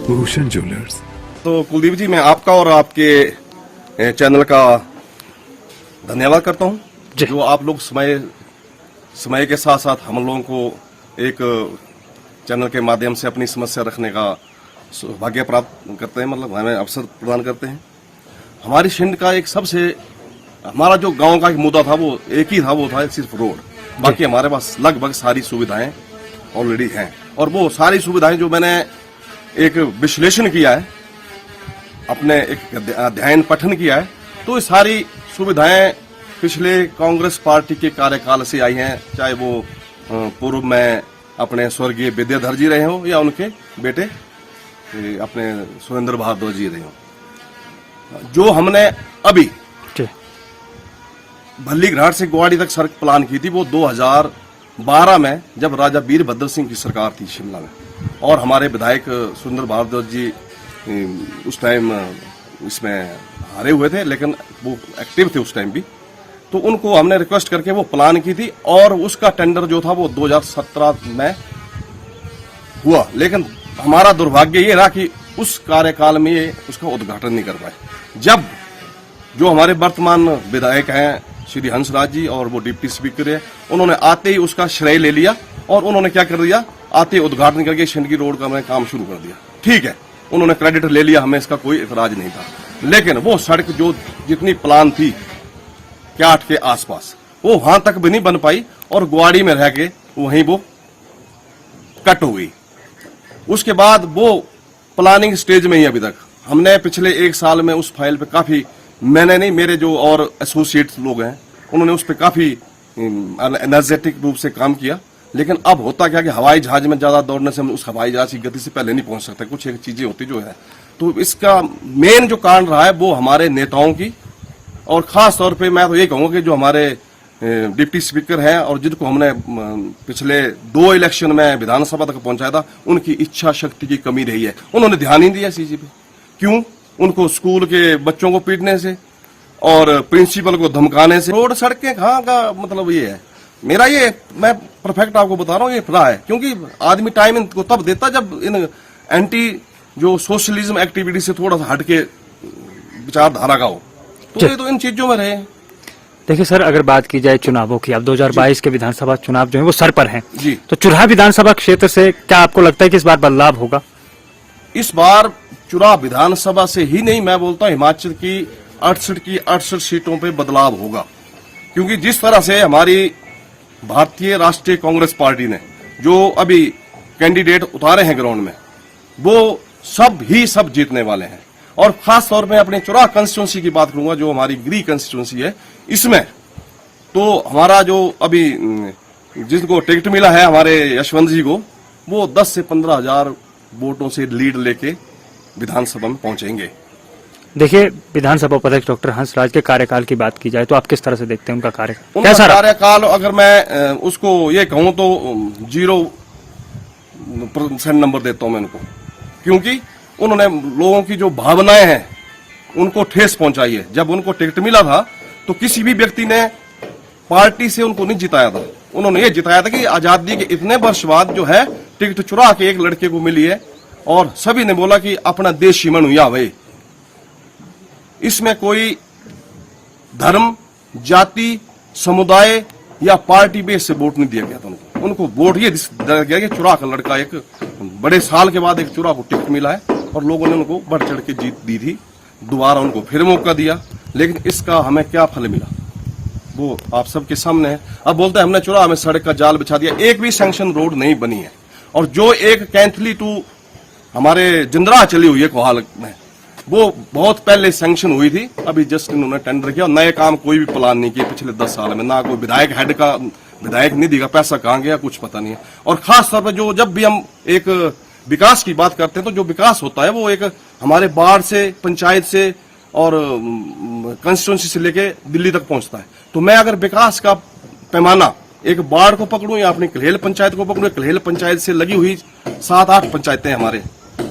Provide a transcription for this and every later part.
Bhushan jewellers. तो कुलदीप जी, मैं आपका और आपके चैनल का धन्यवाद करता हूं, जो आप लोग समय के साथ साथ हम लोगों को एक चैनल के माध्यम से अपनी समस्या रखने का सौभाग्य प्राप्त करते हैं, मतलब हमें अवसर प्रदान करते हैं। हमारी छिंद का एक सबसे हमारा जो गांव का एक मुद्दा था वो एक ही था, वो था सिर्फ रोड। बाकी हमारे पास लगभग सारी सुविधाएं ऑलरेडी हैं, और वो सारी सुविधाएं जो मैंने एक विश्लेषण किया है, अपने एक अध्ययन पठन किया है, तो ये सारी सुविधाएं पिछले कांग्रेस पार्टी के कार्यकाल से आई हैं, चाहे वो पूर्व में अपने स्वर्गीय विद्याधर जी रहे हो या उनके बेटे अपने सुरेंद्र बहादुर जी रहे हो। जो हमने अभी भल्लीघाट से गुवाहाटी तक सड़क प्लान की थी, वो 2012 में जब राजा वीरभद्र सिंह की सरकार थी शिमला में, और हमारे विधायक सुरेंद्र बहादुर जी उस टाइम इसमें हारे हुए थे, लेकिन वो एक्टिव थे उस टाइम भी, तो उनको हमने रिक्वेस्ट करके वो प्लान की थी, और उसका टेंडर जो था वो 2017 में हुआ। लेकिन हमारा दुर्भाग्य ये रहा कि उस कार्यकाल में ये उसका उद्घाटन नहीं कर पाए। जब जो हमारे वर्तमान विधायक हैं श्री हंसराज जी, और वो डिप्टी स्पीकर है, उन्होंने आते ही उसका श्रेय ले लिया, और उन्होंने क्या कर दिया, आते ही उद्घाटन करके छिंदगी रोड का काम शुरू कर दिया। ठीक है, उन्होंने क्रेडिट ले लिया, हमें इसका कोई इतराज नहीं था, लेकिन वो सड़क जो जितनी प्लान थी क्याट के आसपास, वो वहां तक भी नहीं बन पाई, और गुवाहाटी में रह के वहीं वो कट हो गई। उसके बाद वो प्लानिंग स्टेज में ही अभी तक हमने पिछले एक साल में उस फाइल पे काफी, मैंने नहीं, मेरे जो और एसोसिएट लोग हैं उन्होंने उस पर काफी एनर्जेटिक रूप से काम किया। लेकिन अब होता क्या कि हवाई जहाज में ज्यादा दौड़ने से हम उस हवाई जहाज की गति से पहले नहीं पहुंच सकते, कुछ एक चीजें होती जो है। तो इसका मेन जो कारण रहा है वो हमारे नेताओं की, और खास तौर पे मैं तो ये कहूंगा कि जो हमारे डिप्टी स्पीकर हैं, और जिनको हमने पिछले 2 इलेक्शन में विधानसभा तक पहुंचाया था, उनकी इच्छा शक्ति की कमी रही है। उन्होंने ध्यान नहीं दिया इसी चीज पे। क्यों? उनको स्कूल के बच्चों को पीटने से और प्रिंसिपल को धमकाने से रोड सड़कें कहाँ का मतलब ये है। मेरा ये, मैं परफेक्ट आपको बता रहा हूँ, ये रहा है, क्योंकि आदमी टाइम इनको तब देता जब इन एंटी जो सोशलिज्म एक्टिविटी से थोड़ा सा हटके विचारधारा का हो, तो ये तो इन चीजों में रहे। देखिए सर, अगर बात की जाए चुनावों की, अब 2022 के विधानसभा चुनाव जो है वो सर पर हैं जी, तो चुराह विधानसभा क्षेत्र से क्या आपको लगता है कि इस बार बदलाव होगा? इस बार चुनाव विधानसभा से ही नहीं, मैं बोलता हूं हिमाचल की 68 सीटों पे बदलाव होगा। क्योंकि जिस तरह से हमारी भारतीय राष्ट्रीय कांग्रेस पार्टी ने जो अभी कैंडिडेट उतारे हैं ग्राउंड में, वो सब जीतने वाले हैं। और खास तौर पे अपने चुराह कंस्टिट्यूंसी की बात करूंगा, जो हमारी गृह कंस्टिट्यूंसी है, इसमें तो हमारा जो अभी जिनको टिकट मिला है हमारे यशवंत जी को, वो 10 से 15 हजार वोटों से लीड लेके विधानसभा में पहुंचेंगे। देखिए, विधानसभा उपाध्यक्ष डॉक्टर हंसराज के कार्यकाल की बात की जाए तो आप किस तरह से देखते हैं उनका कार्यकाल? उनका कार्यकाल अगर मैं उसको ये कहूं तो 0% नंबर देता हूं मैं उनको, क्योंकि उन्होंने लोगों की जो भावनाएं हैं उनको ठेस पहुंचाई है। जब उनको टिकट मिला था तो किसी भी व्यक्ति ने पार्टी से उनको नहीं जिताया था, उन्होंने ये जिताया था कि आजादी के इतने वर्ष बाद जो है टिकट चुरा के एक लड़के को मिली है, और सभी ने बोला कि अपना देश ही मनुया भाई। इसमें कोई धर्म, जाति, समुदाय या पार्टी बेस से वोट नहीं दिया गया था उनको वोट ये दिया गया कि चुरा का लड़का, एक बड़े साल के बाद एक चुरा को टिकट मिला है, और लोगों ने उनको बढ़ चढ़ के जीत दी थी। दोबारा उनको फिर मौका दिया, लेकिन इसका हमें क्या फल मिला वो आप सबके सामने है। अब बोलते हैं हमने चुरा, हमें सड़क का जाल बिछा दिया, एक भी सैंक्शन रोड नहीं बनी है। और जो एक कैंथली टू हमारे जिंद्रा चली हुई है कोहाल में, वो बहुत पहले सैंक्शन हुई थी, अभी जस्ट इन्होंने टेंडर किया, नए काम कोई भी प्लान नहीं किया पिछले 10 साल में। ना कोई विधायक हेड का विधायक निधि का पैसा कहाँ गया कुछ पता नहीं है। और खास तौर पर जो जब भी हम एक विकास की बात करते हैं तो जो विकास होता है वो एक हमारे वार्ड से, पंचायत से और कंस्टिट्यूंसी से लेके दिल्ली तक पहुंचता है। तो मैं अगर विकास का पैमाना एक वार्ड को पकड़ूं या अपनी कल्हेल पंचायत को पकड़ूं, कल्हेल पंचायत से लगी हुई 7-8 पंचायतें हमारे,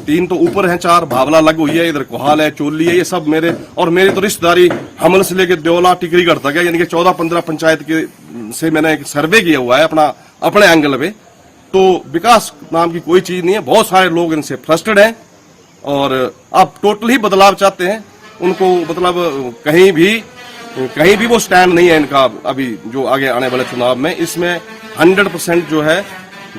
3 तो ऊपर हैं, 4 भावला लगी हुई है, इधर कोहाल है, चोली है, ये सब मेरे, और मेरी तो रिश्तेदारी हमल से लेके देवला टिकरीगढ़ तक है, यानी कि 14-15 पंचायत के से मैंने एक सर्वे किया हुआ है अपने एंगल पे। तो विकास नाम की कोई चीज नहीं है। बहुत सारे लोग इनसे फ्रस्ट्रेड हैं, और आप टोटल ही बदलाव चाहते हैं। उनको मतलब कहीं भी वो स्टैंड नहीं है इनका। अभी जो आगे आने वाले चुनाव में इसमें 100% जो है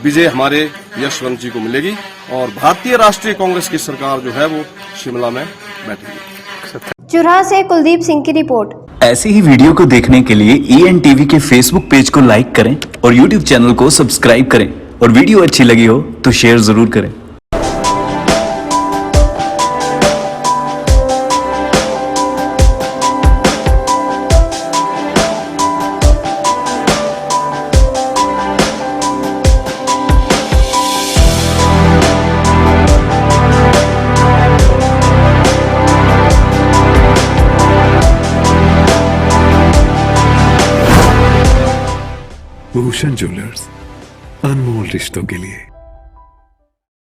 विजय हमारे यशवंत जी को मिलेगी और भारतीय राष्ट्रीय कांग्रेस की सरकार जो है वो शिमला में बैठेगी। चुराह से कुलदीप सिंह की रिपोर्ट। ऐसी ही वीडियो को देखने के लिए ENTV के फेसबुक पेज को लाइक करें और YouTube चैनल को सब्सक्राइब करें और वीडियो अच्छी लगी हो तो शेयर जरूर करें। भूषण ज्वेलर्स, अनमोल रिश्तों के लिए।